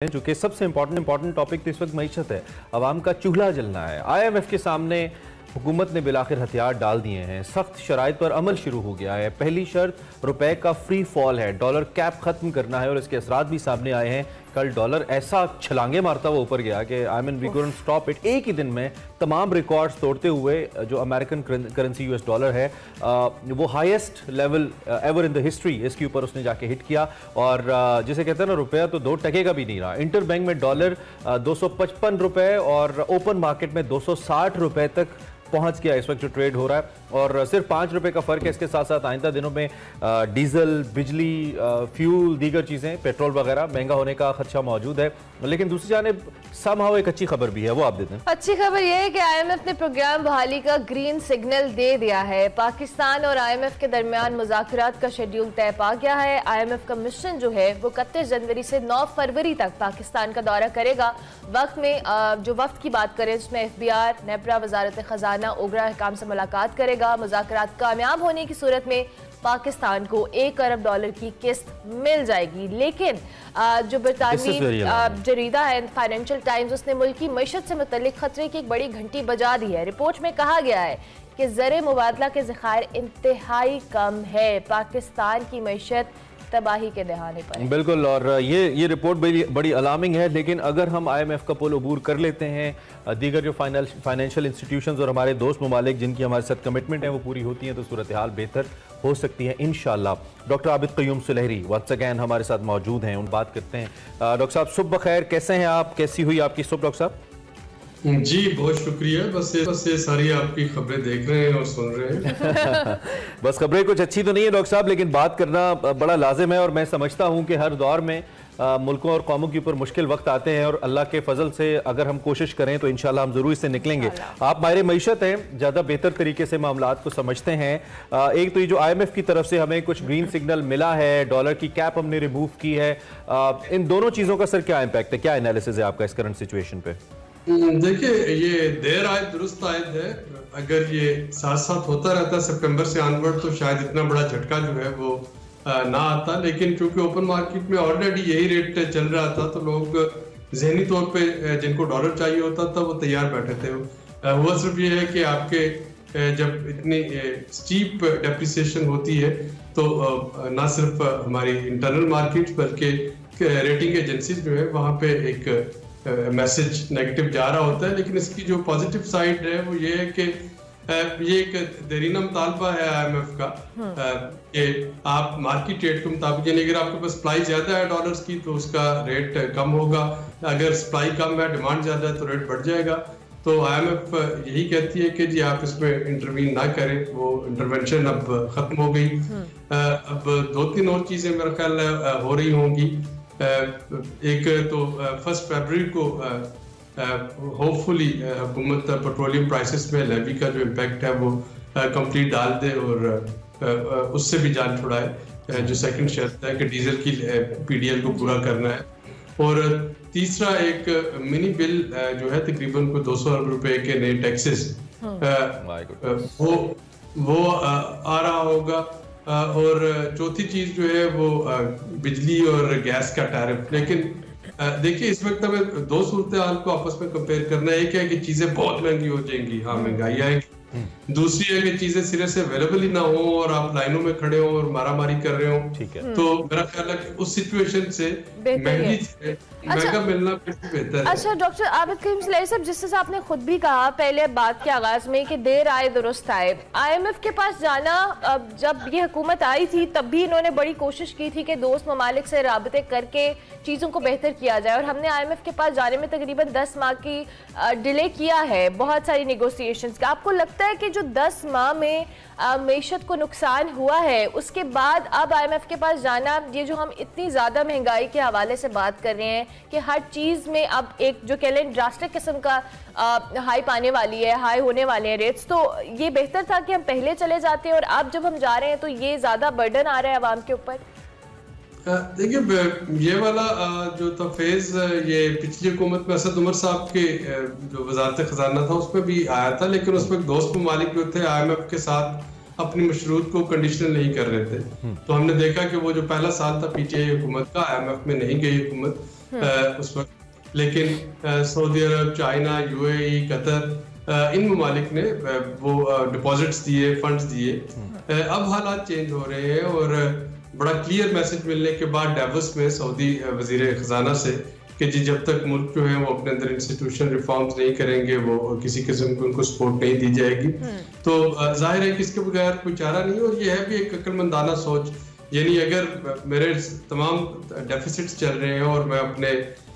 जो कि सबसे इम्पोर्टेंट टॉपिक तो इस वक्त मईशत है। अवाम का चूल्हा जलना है। IMF के सामने हुकूमत ने बिलाखिर हथियार डाल दिए हैं। सख्त शराइत पर अमल शुरू हो गया है। पहली शर्त रुपए का फ्री फॉल है, डॉलर कैप खत्म करना है और इसके असरात भी सामने आए हैं। कल डॉलर ऐसा छलांगे मारता हुआ ऊपर गया कि वी कुडंट स्टॉप इट। एक ही दिन में तमाम रिकॉर्ड्स तोड़ते हुए जो अमेरिकन करेंसी US डॉलर है वो highest level ever in the history, इसके ऊपर उसने जाके हिट किया। और जिसे कहते हैं ना, रुपया तो 2 टके का भी नहीं रहा। इंटर बैंक में डॉलर 255 रुपए और ओपन मार्केट में 260 रुपए तक पहुंच गया इस वक्त जो ट्रेड हो रहा है। और सिर्फ 5 रुपए का फर्क है। इसके साथ साथ आइंदा दिनों में डीजल, बिजली, फ्यूल, दीगर चीज़ें, पेट्रोल वगैरह महंगा होने का खदशा मौजूद है। लेकिन दूसरी जानिब समहाउ एक अच्छी खबर भी है, वो आप देते हैं। अच्छी खबर यह है कि IMF ने प्रोग्राम बहाली का ग्रीन सिग्नल दे दिया है। पाकिस्तान और IMF के दरमियान मुज़ाकरात का शेड्यूल तय पा गया है। IMF का मिशन जो है वो 31 जनवरी से 9 फरवरी तक पाकिस्तान का दौरा करेगा। वक्त में जो वक्त की बात करें उसमें FBR, नेपरा, वजारत खजाना, ओगरा हकाम से मुलाकात करेगा। मुज़ाकरात कामयाब होने की सूरत में पाकिस्तान को $1 अरब की किस्त मिल जाएगी। लेकिन जो बरतानवी जरीदा है फाइनेंशियल टाइम्स, उसने मुल्क की मईशत से मुतल्लिक खतरे की एक बड़ी घंटी बजा दी है। रिपोर्ट में कहा गया है कि ज़र मुबादला के ज़खायर इंतहाई कम है। पाकिस्तान की मईशत तबाही के दहाने पर। बिल्कुल, और ये रिपोर्ट बड़ी अलार्मिंग है। लेकिन अगर हम IMF का पुल अबूर कर लेते हैं, दीगर जो फाइनेंशियल इंस्टीट्यूशंस और हमारे दोस्त ममालिक जिनकी हमारे साथ कमिटमेंट है वो पूरी होती हैं, तो सूरत हाल बेहतर हो सकती है इंशाअल्लाह। Doctor Abid Qayyum Sulehri once again हमारे साथ मौजूद हैं, उन बात करते हैं। डॉक्टर साहब सुबह बखैर, कैसे हैं आप? कैसी हुई आपकी सुबह डॉक्टर साहब? जी बहुत शुक्रिया। बस ये सारी आपकी खबरें देख रहे हैं और सुन रहे हैं। बस खबरें कुछ अच्छी तो नहीं है डॉक्टर साहब, लेकिन बात करना बड़ा लाजिम है। और मैं समझता हूं कि हर दौर में मुल्कों और कौमों के ऊपर मुश्किल वक्त आते हैं और अल्लाह के फजल से अगर हम कोशिश करें तो इंशाल्लाह हम जरूर इससे निकलेंगे। आप माहिर मईशत हैं, ज़्यादा बेहतर तरीके से मामलात को समझते हैं। एक तो ये जो IMF की तरफ से हमें कुछ ग्रीन सिग्नल मिला है, डॉलर की कैप हमने रिमूव की है, इन दोनों चीज़ों का सर क्या इम्पैक्ट है, क्या एनालिसिस है आपका इस करंट सिचुएशन पे? देखिए, ये देर आयद दुरुस्त आयद है। अगर ये साथ साथ होता रहता सितंबर से ऑनवर्ड तो शायद इतना बड़ा झटका जो है वो ना आता। लेकिन चूंकि ओपन मार्केट में ऑलरेडी यही रेट चल रहा था तो लोग जहनी तौर पे जिनको डॉलर चाहिए होता था वो तैयार बैठे थे। हुआ सिर्फ ये है कि आपके जब इतनी स्टीप डेप्रिसिएशन होती है तो ना सिर्फ हमारी इंटरनल मार्केट बल्कि रेटिंग एजेंसीज जो है वहाँ पे एक मैसेज नेगेटिव जा रहा होता है। लेकिन इसकी जो पॉजिटिव साइड है वो ये है कि ये एक देरीना मुतालबा है IMF का कि आप मार्केट रेट के मुताबिक, यानी अगर आपके पास सप्लाई ज्यादा है डॉलर्स की तो उसका रेट कम होगा, अगर सप्लाई कम है, डिमांड ज्यादा है तो रेट बढ़ जाएगा। तो IMF यही कहती है कि जी आप इसमें इंटरवीन ना करें। वो इंटरवेंशन अब खत्म हो गई। अब 2-3 और चीजें मेरा ख्याल हो रही होंगी। एक तो 1 फरवरी को होपफुली हुकूमत पेट्रोलियम प्राइसेस में लेवी का जो इम्पैक्ट है वो कंप्लीट डाल दे और उससे भी जान छुड़ाए। जो सेकंड शर्त है कि डीजल की PDL को पूरा करना है। और तीसरा एक मिनी बिल जो है तकरीबन को 200 अरब रुपए के नए टैक्सेस वो आ रहा होगा। और चौथी चीज जो है वो बिजली और गैस का टैरिफ। लेकिन देखिए, इस वक्त हमें 2 सूरत हाल को आपस में कंपेयर करना है। एक है कि चीजें बहुत महंगी हो जाएंगी, हाँ महंगाई आएगी। दूसरी है कि चीजें सिरे से अवेलेबल ही ना हो और आप लाइनों में खड़े हो और मारामारी कर रहे हो। ठीक है। तो मेरा ख्याल है कि उस सिचुएशन से महंगा मिलना बेहतर है। अच्छा डॉक्टर आबिद क़य्यूम सुलहरी साहब, जिस आपने खुद भी कहा पहले बात के आगाज में कि देर आए दुरुस्त आए, IMF के पास जाना, जब ये हुकूमत आई थी तब भी इन्होंने बड़ी कोशिश की थी कि दोस्त ममालिक से राबते करके चीज़ों को बेहतर किया जाए। और हमने IMF के पास जाने में तकरीबन 10 माह की डिले किया है बहुत सारी निगोसिएशंस का। आपको लगता है कि जो 10 माह में मईशत को नुकसान हुआ है उसके बाद अब IMF के पास जाना, ये जो हम इतनी ज़्यादा महंगाई के हवाले से बात कर रहे हैं कि हर चीज़ में अब एक जो कह लें ड्रास्टिक किस्म का हाई पाने वाली है, हाई होने वाले हैं रेट्स, तो ये बेहतर था कि हम पहले चले जाते हैं और अब जब हम जा रहे हैं तो ये ज़्यादा बर्डन आ रहा है आवाम के ऊपर। देखिए, ये वाला जो था फेज ये पिछली हुकूमत में असद उमर साहब के जो वजारत खजाना था उसमें भी आया था। लेकिन उसमें दोस्त ममालिक जो थे IMF के साथ अपनी मशरूत को कंडीशनल नहीं कर रहे थे। तो हमने देखा कि वो जो पहला साल था PTI हुकूमत का, IMF में नहीं गई हुकूमत, उस वक्त। लेकिन सऊदी अरब, चाइना, यूएई, कतर, इन ममालिक ने वो डिपॉजिट्स दिए, फंड्स दिए। अब हालात चेंज हो रहे हैं और बड़ा क्लियर मैसेज मिलने के बाद डावोस में सऊदी वजीर खजाना से कि जी जब तक मुल्क जो है वो अपने अंदर इंस्टीट्यूशन रिफॉर्म्स नहीं करेंगे, वो किसी किस्म की उनको सपोर्ट नहीं दी जाएगी। तो जाहिर है कि इसके बगैर कोई चारा नहीं। और ये है भी एक अक्लमंदाना सोच, यानी अगर मेरे तमाम डेफिसिट्स चल रहे हैं और मैं अपने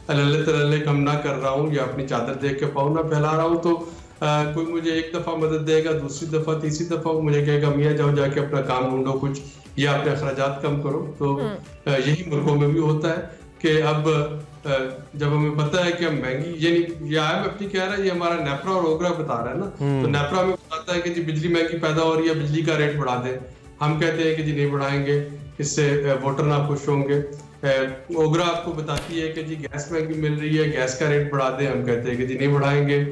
अल्लाह तल्ले कम ना कर रहा हूँ या अपनी चादर देख के पाँव ना फैला रहा हूँ, तो कोई मुझे एक दफ़ा मदद देगा, दूसरी दफ़ा, तीसरी दफ़ा मुझे कहेगा मियाँ जाओ जाके अपना काम ढूंढो कुछ या अपने अखराजात कम करो। तो यही मुल्कों में भी होता है कि अब जब हमें पता है कि हम महंगी, यानी ये IMF नहीं कह रहा है, ये हमारा नेपरा और ओगरा बता रहा है ना। तो नेपरा में बताता है कि जी बिजली महंगी पैदा हो रही है, बिजली का रेट बढ़ा दें। हम कहते हैं कि जी नहीं बढ़ाएंगे, इससे वोटर ना खुश होंगे। ओगरा आपको बताती है कि जी गैस महंगी मिल रही है, गैस का रेट बढ़ा दें। हम कहते हैं कि जी नहीं बढ़ाएंगे।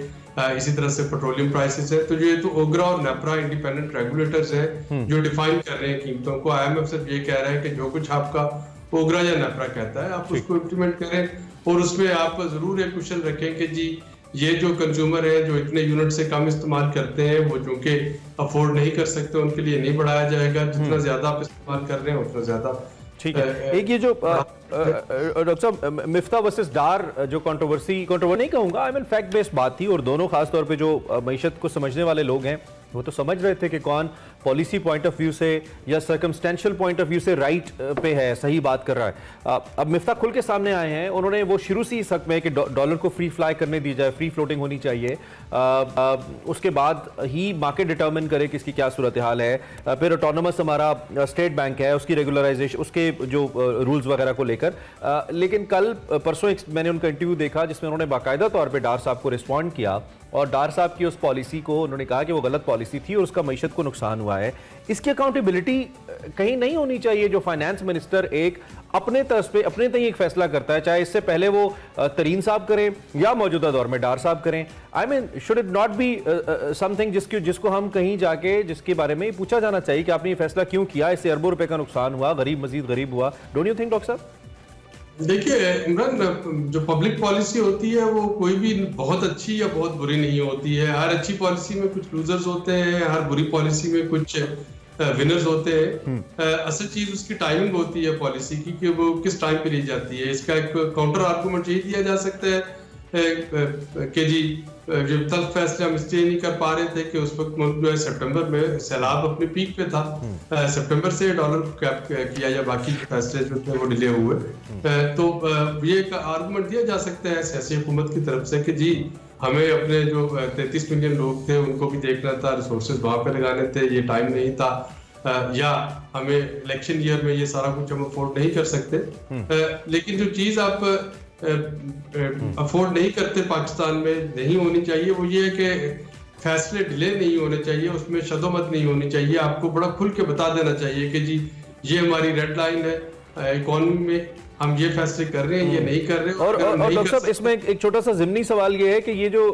इसी तरह से पेट्रोलियम प्राइसेस है। तो ये तो ओगरा और नेपरा इंडिपेंडेंट रेगुलेटर्स हैं जो डिफाइन कर रहे हैं कीमतों को। IMF सिर्फ ये कह रहा है कि जो कुछ आपका ओगरा या नेपरा कहता है आप उसको इम्प्लीमेंट करें, और उसमें आप जरूर एक क्वेश्चन रखें कि जी ये जो कंज्यूमर है जो इतने यूनिट से कम इस्तेमाल करते हैं, वो जो कि अफोर्ड नहीं कर सकते, उनके लिए नहीं बढ़ाया जाएगा। जितना ज्यादा आप इस्तेमाल कर रहे हैं उतना ज्यादा। ठीक है। एक ये जो डॉक्टर साहब मिफ्ता वर्सेस डार जो कंट्रोवर्सी नहीं कहूंगा, आई मीन फैक्ट बेस्ड बात थी, और दोनों खास तौर पे जो मईशत को समझने वाले लोग हैं वो तो समझ रहे थे कि कौन पॉलिसी पॉइंट ऑफ व्यू से या सर्कमस्टेंशियल पॉइंट ऑफ व्यू से राइट पे है, सही बात कर रहा है। अब मिफ्ता खुल के सामने आए हैं, उन्होंने वो शुरू से इस हक में कि डॉलर को फ्री फ्लाई करने दी जाए, फ्री फ्लोटिंग होनी चाहिए, उसके बाद ही मार्केट डिटर्मिन करे कि इसकी क्या सूरत हाल है। फिर ऑटोनमस हमारा स्टेट बैंक है, उसकी रेगुलराइजेशन, उसके जो रूल्स वगैरह को लेकर। लेकिन कल परसों मैंने उनका इंटरव्यू देखा जिसमें उन्होंने बाकायदा तौर पर डार साहब को रिस्पॉन्ड किया, और डार साहब की उस पॉलिसी को उन्होंने कहा कि वो गलत पॉलिसी थी और उसका मईशत को नुकसान हुआ है। इसकी अकाउंटेबिलिटी कहीं नहीं होनी चाहिए जो फाइनेंस मिनिस्टर एक अपने तर्ज पे अपने तय एक फैसला करता है, चाहे इससे पहले वो तरीन साहब करें या मौजूदा दौर में डार साहब करें। I mean should it not be something जिसको हम कहीं जाके जिसके बारे में पूछा जाना चाहिए कि आपने ये फैसला क्यों किया, इससे अरबों रुपए का नुकसान हुआ, गरीब मजीद गरीब हुआ। डोंट यू थिंक डॉक्टर साहब? देखिए इमरान, जो पब्लिक पॉलिसी होती है वो कोई भी बहुत अच्छी या बहुत बुरी नहीं होती है। हर अच्छी पॉलिसी में कुछ लूजर्स होते हैं, हर बुरी पॉलिसी में कुछ विनर्स होते हैं। असल चीज उसकी टाइमिंग होती है पॉलिसी की कि वो किस टाइम पे ली जाती है। इसका एक काउंटर आर्गूमेंट यही दिया जा सकता है कि जी जो तब फैसले हम इसलिए नहीं कर पा रहे थे कि उस वक्त मुल्क जो है सितंबर में सैलाब अपने पीक पे था, सितंबर से डॉलर कैप किया या बाकी फैसले जो थे वो डिले हुए। तो ये एक आर्गुमेंट दिया जा सकता है सियासी हुकूमत की तरफ से कि जी हमें अपने जो 33 मिलियन लोग थे उनको भी देखना था, रिसोर्सेज वहां पे लगाने थे, ये टाइम नहीं था, या हमें इलेक्शन ईयर में ये सारा कुछ हम अफोर्ड नहीं कर सकते। लेकिन जो चीज आप अफोर्ड नहीं करते पाकिस्तान में नहीं होनी चाहिए वो ये है कि फैसले डिले नहीं होने चाहिए, उसमें शदोमत नहीं होनी चाहिए। आपको बड़ा खुल के बता देना चाहिए कि जी ये हमारी रेड लाइन है, इकोनॉमी में हम ये फैसले कर रहे हैं, ये नहीं कर रहे। और डॉक्टर साहब इसमें एक छोटा सा ज़िमनी सवाल ये है कि ये जो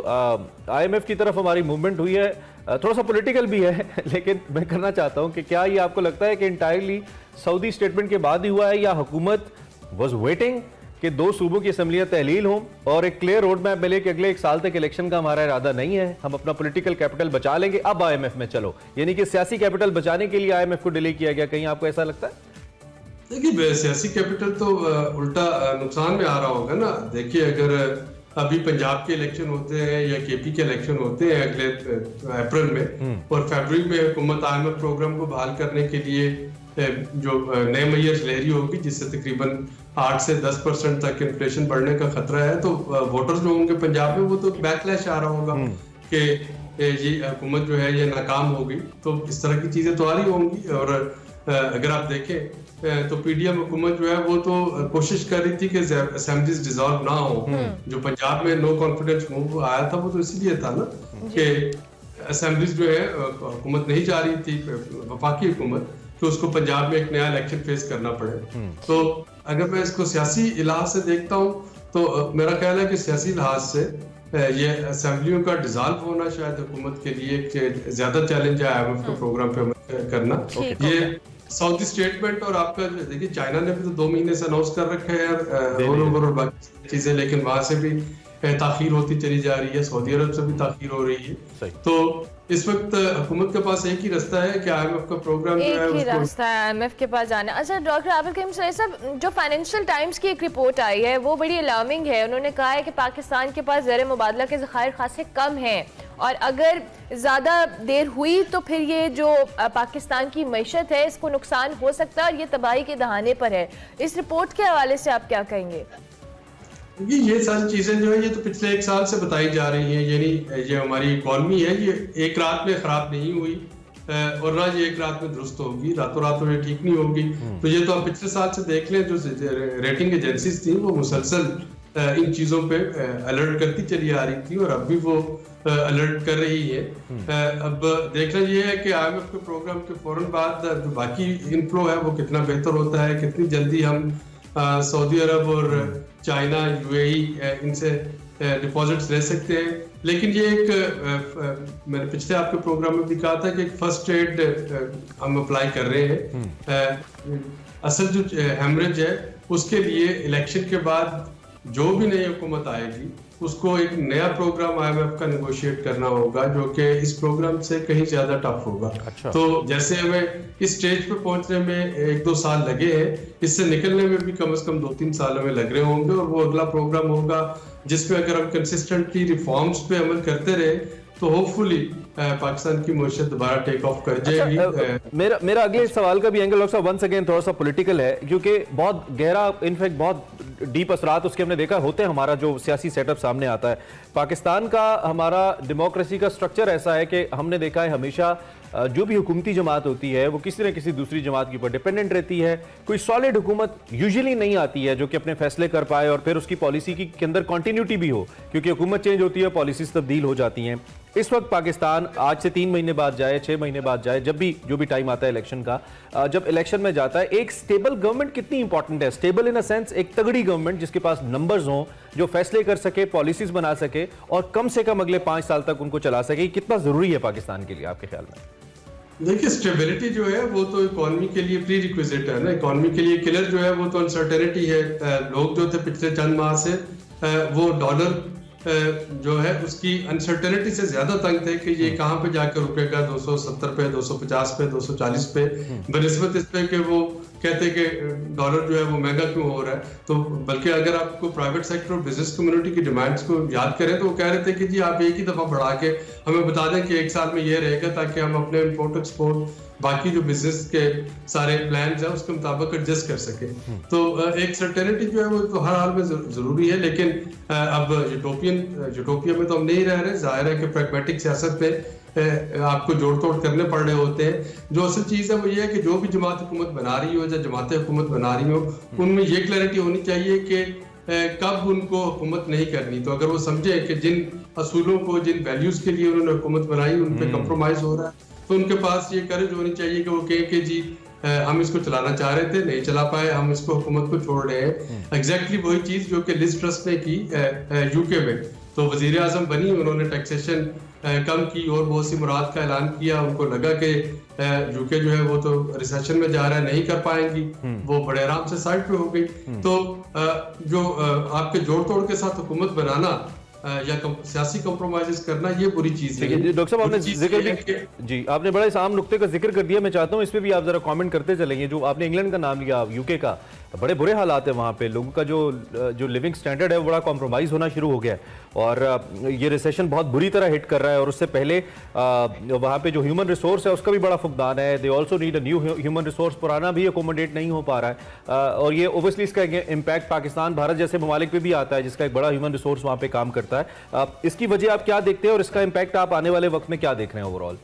IMF की तरफ हमारी मूवमेंट हुई है थोड़ा सा पॉलिटिकल भी है, लेकिन मैं करना चाहता हूं कि क्या ये आपको लगता है कि इंटायरली सऊदी स्टेटमेंट के बाद ही हुआ है, या हुकूमत वाज वेटिंग कि 2 सूबों की असम्बलियां तहलील हों और एक क्लियर रोड मैप मिले कि अगले 1 साल तक इलेक्शन का हमारा इरादा नहीं है, हम अपना पॉलिटिकल कैपिटल बचा लेंगे, अब IMF में चलो, यानी कि सियासी कैपिटल बचाने के लिए IMF को डिले किया गया? कहीं आपको ऐसा लगता है? देखिए सियासी कैपिटल तो उल्टा नुकसान में आ रहा होगा ना। देखिए अगर अभी पंजाब के इलेक्शन होते हैं या KP के इलेक्शन होते हैं अगले अप्रैल में, और फरवरी में हुकूमत IMF प्रोग्राम को बहाल करने के लिए जो नए मैयर्स लहरी होगी जिससे तकरीबन 8 से 10% तक इन्फ्लेशन बढ़ने का खतरा है, तो वोटर्स जो होंगे पंजाब में वो तो बैकलैश आ रहा होगा कि ये हुकूमत जो है ये नाकाम होगी। तो इस तरह की चीजें तो आ रही होंगी। और अगर आप देखें तो PDM हुकूमत जो है वो तो कोशिश कर रही थी कि असेंबलीज डिसॉल्व ना हो। जो पंजाब में नो कॉन्फिडेंस मूव आया था वो तो इसीलिए था ना कि असेंबलीज जो है हुकूमत नहीं जा रही थी, वफाकी हुकूमत, तो उसको पंजाब में एक नया इलेक्शन फेस करना पड़े। तो अगर मैं इसको सियासी लिहाज से देखता हूँ तो मेरा ख्याल है कि सियासी लिहाज से ये असेंबलियों का डिसॉल्व होना शायद हुकूमत के लिए एक ज्यादा चैलेंज है IMF के प्रोग्राम पे करना। ये सऊदी स्टेटमेंट और आपका देखिए चाइना ने भी तो 2 महीने से अनाउंस कर रखे हैं और बाकी चीजें, लेकिन वहां से भी ताखीर होती चली जा रही है, सऊदी अरब से भी ताखीर हो रही है। तो इस वक्त हुकूमत के पास एक ही रास्ता है कि IMF का प्रोग्राम जो है, एक ही रास्ता है IMF के पास जाना। अच्छा डॉक्टर आबिद करीम साहब, जो फाइनेंशियल टाइम्स की एक रिपोर्ट आई है वो बड़ी अलार्मिंग है। उन्होंने कहा है कि पाकिस्तान के पास ज़र मुबादला के ज़खायर खासे कम हैं और अगर ज़्यादा देर हुई तो फिर ये जो पाकिस्तान की मईशत है इसको नुकसान हो सकता है और ये तबाही के दहाने पर है। इस रिपोर्ट के हवाले से आप क्या कहेंगे? ये सारी चीजें जो है ये तो पिछले 1 साल से बताई जा रही हैं, यानी ये हमारी इकॉनमी है ये एक रात में खराब नहीं हुई और ना ये एक रात में दुरुस्त होगी, रातों रात में ठीक नहीं होगी। तो ये तो आप पिछले साल से देख लें, जो रेटिंग एजेंसीज थी वो मुसलसल इन चीजों पे अलर्ट करती चली आ रही थी और अब भी वो अलर्ट कर रही है। अब देखना ये है कि IMF के प्रोग्राम के फौरन बाद जो बाकी इनफ्लो है वो कितना बेहतर होता है, कितनी जल्दी हम सऊदी अरब और चाइना, UAE इनसे डिपॉजिट्स ले सकते हैं। लेकिन ये एक मैंने पिछले आपके प्रोग्राम में भी कहा था कि एक फर्स्ट एड हम अप्लाई कर रहे हैं। असल जो हेमरेज है उसके लिए इलेक्शन के बाद जो भी नई हुकूमत आएगी उसको एक नया प्रोग्राम IMF का नेगोशिएट करना होगा जो कि इस प्रोग्राम से कहीं ज्यादा टफ होगा। अच्छा। तो जैसे हमें इस स्टेज पे पहुंचने में 1-2 साल लगे हैं, इससे निकलने में भी कम से कम 2-3 साल हमें लग रहे होंगे और वो अगला प्रोग्राम होगा जिसमें अगर हम कंसिस्टेंटली रिफॉर्म्स पे अमल करते रहे तो होपफुली पाकिस्तान की मईशत दोबारा टेक ऑफ कर जाएगी। अच्छा, मेरा अगले सवाल का भी एंगल डॉक्टर साहब वंस अगेन थोड़ा सा पॉलिटिकल है, क्योंकि बहुत गहरा इनफैक्ट बहुत डीप असरात उसके हमने देखा होते हैं। हमारा जो सियासी सेटअप सामने आता है पाकिस्तान का, हमारा डेमोक्रेसी का स्ट्रक्चर ऐसा है कि हमने देखा है हमेशा जो भी हुकूमती जमात होती है वो किसी न किसी दूसरी जमात के ऊपर डिपेंडेंट रहती है। कोई सॉलिड हुकूमत यूजुअली नहीं आती है जो कि अपने फैसले कर पाए और फिर उसकी पॉलिसी के अंदर कंटिन्यूटी भी हो, क्योंकि हुकूमत चेंज होती है, पॉलिसीज तब्दील हो जाती हैं। इस वक्त पाकिस्तान आज से 3 महीने बाद जाए, 6 महीने बाद जाए, जब भी जो भी टाइम आता है इलेक्शन का, जब इलेक्शन में जाता है, एक स्टेबल गवर्नमेंट कितनी इंपॉर्टेंट है? स्टेबल इन अ सेंस एक तगड़ी गवर्नमेंट जिसके पास नंबर्स हों, जो फैसले कर सके, पॉलिसीज बना सके और कम से कम अगले 5 साल तक उनको चला सके। कितना जरूरी है पाकिस्तान के लिए आपके ख्याल में? देखिए स्टेबिलिटी जो है वो तो इकोनॉमी के लिए प्री रिक्विजिट है ना। इकोनॉमी के लिए किलर जो है वो तो अनसर्टेनिटी है। लोग जो थे पिछले चंद माह से वो डॉलर जो है उसकी अनसर्टेनिटी से ज्यादा तंग थे कि ये कहाँ पे जाकर रुकेगा, 270 पे, 250 पे, 240 पे, बनिस्बत इस पे कि वो कहते कि डॉलर जो है वो महंगा क्यों हो रहा है। तो बल्कि अगर आपको प्राइवेट सेक्टर और बिजनेस कम्युनिटी की डिमांड्स को याद करें तो वो कह रहे थे कि जी आप एक ही दफा बढ़ा के हमें बता दें कि 1 साल में ये रहेगा ताकि हम अपने इम्पोर्ट एक्सपोर्ट बाकी जो बिजनेस के सारे प्लान्स हैं उसके मुताबिक एडजस्ट कर सके। तो एक सर्टेनिटी जो है वो तो हर हाल में जरूरी है। लेकिन अब यूटोपिया में तो हम नहीं रह रहे। जाहिर है कि प्रैग्मेटिक सियासत पे आपको जोड़ तोड़ करने पड़ रहे होते हैं। जो असल चीज है वो ये है कि जो भी जमात हुकूमत बना रही हो या जमातें हुकूमत बना रही हो उनमें ये क्लैरिटी होनी चाहिए कि कब उनको हुकूमत नहीं करनी। तो अगर वो समझे कि जिन असूलों को, जिन वैल्यूज के लिए उन्होंने हुकूमत बनाई उन पर कंप्रोमाइज हो रहा है तो उनके पास ये करेज होनी चाहिए कि वो कहें कि जी हम इसको चलाना चाह रहे थे, नहीं चला पाए, हम इसको हुकूमत को छोड़ रहे हैं। एग्जैक्टली वही चीज जो कि लिज ट्रस ने की यूके में। तो वजीर आजम बनी, उन्होंने टैक्सेशन कम की और बहुत सी मुराद का ऐलान किया। उनको लगा कि यूके जो है वो तो रिसेशन में जा रहा है, नहीं कर पाएंगी, वो बड़े आराम से साइड पे हो गई। तो जो आपके जोड़ तोड़ के साथ हुकूमत बनाना या सियासी कॉम्प्रोमाइज करना ये बुरी चीज है। डॉक्टर साहब आपने जिक्र भी जी, आपने बड़ा इस आम नुक्ते का जिक्र कर दिया। मैं चाहता हूँ इस पे भी आप जरा कमेंट करते चलेंगे। जो आपने इंग्लैंड का नाम लिया, यूके का, बड़े बुरे हालात है वहाँ पे। लोगों का जो लिविंग स्टैंडर्ड है वो बड़ा कॉम्प्रोमाइज होना शुरू हो गया है और ये रिसेशन बहुत बुरी तरह हिट कर रहा है। और उससे पहले वहाँ पे जो ह्यूमन रिसोर्स है उसका भी बड़ा फुकदान है। They also need a new human resource. पुराना भी अकोमोडेट नहीं हो पा रहा है और ये ओबियसली इसका इम्पैक्ट पाकिस्तान, भारत जैसे ममालिक पे भी आता है जिसका एक बड़ा ह्यूमन रिसोर्स वहाँ पे काम करता है। इसकी वजह आप क्या देखते हैं और इसका इम्पैक्ट आप आने वाले वक्त में क्या देख रहे हैं ओवरऑल?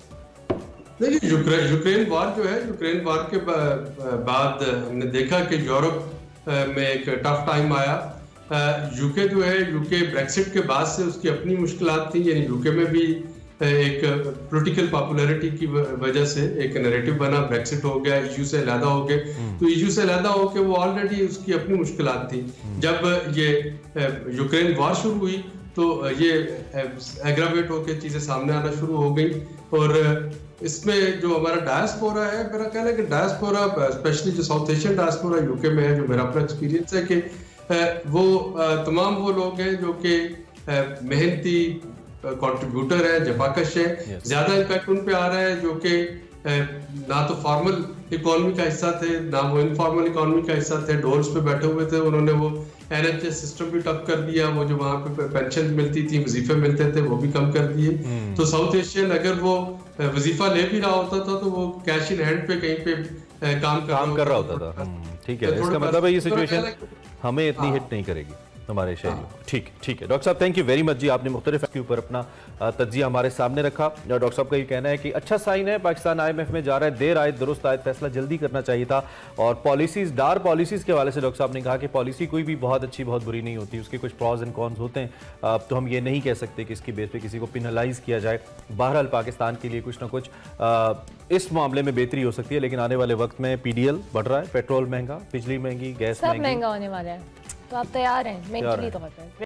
देखिए यूक्रेन वार जो है, यूक्रेन वार के बाद हमने देखा कि यूरोप में एक टफ टाइम आया। यूके जो है, यूके ब्रेक्सिट के बाद से उसकी अपनी मुश्किलात थी। यानी यूके में भी एक पॉलिटिकल पॉपुलैरिटी की वजह से एक नैरेटिव बना, ब्रेक्सिट हो गया, ईयू से अलहदा हो गए। तो ईयू से अलहदा होकर वो ऑलरेडी उसकी अपनी मुश्किलात थी। जब ये यूक्रेन वॉर शुरू हुई तो ये एग्रावेट होकर चीजें सामने आना शुरू हो गई। और इसमें जो हमारा डायस्पोरा है, मेरा कहना है कि डायस्पोरा स्पेशली जो साउथ एशियन डायस्पोरा यूके में है, जो मेरा अपना एक्सपीरियंस है कि वो तमाम वो लोग हैं जो कि मेहनती कंट्रीब्यूटर है, जफाकश है। ज्यादा इम्पैक्ट उन पे आ रहा है जो कि ना तो फॉर्मल इकोनॉमी का हिस्सा थे, ना वो इनफॉर्मल इकोनॉमी का हिस्सा थे, डोर्स पे बैठे हुए थे। उन्होंने वो NHS सिस्टम भी टफ कर दिया, वो जो वहाँ पे पेंशन मिलती थी, वजीफे मिलते थे, वो भी कम कर दिए। तो साउथ एशियन अगर वो वजीफा ले भी रहा होता था तो वो कैश इन हैंड पे कहीं पे काम कर रहा होता था। ठीक है, इसका मतलब है ये सिचुएशन हमें इतनी हिट नहीं करेगी हमारे शहरियों। ठीक है डॉक्टर साहब, थैंक यू वेरी मच जी, आपने मुख्तलिफ के ऊपर अपना तज्जिया हमारे सामने रखा। डॉक्टर साहब का ये कहना है कि अच्छा साइन है, पाकिस्तान IMF में जा रहा है, देर आए दुरुस्त आए, फैसला जल्दी करना चाहिए था। और पॉलिसीज, डार पॉलिसीज के हवाले से डॉक्टर साहब ने कहा कि पॉलिसी कोई भी बहुत अच्छी बहुत बुरी नहीं होती, उसके कुछ प्रॉज एंड कॉन्स होते हैं। तो हम ये नहीं कह सकते कि इसकी बेस पे किसी को पिनलाइज किया जाए। बहरहाल पाकिस्तान के लिए कुछ ना कुछ इस मामले में बेहतरी हो सकती है, लेकिन आने वाले वक्त में PDL बढ़ रहा है, पेट्रोल महंगा, बिजली महंगी, गैस महंगी, महंगा होने वाला है। तो आप तैयार हैं मेंटली तौर पर?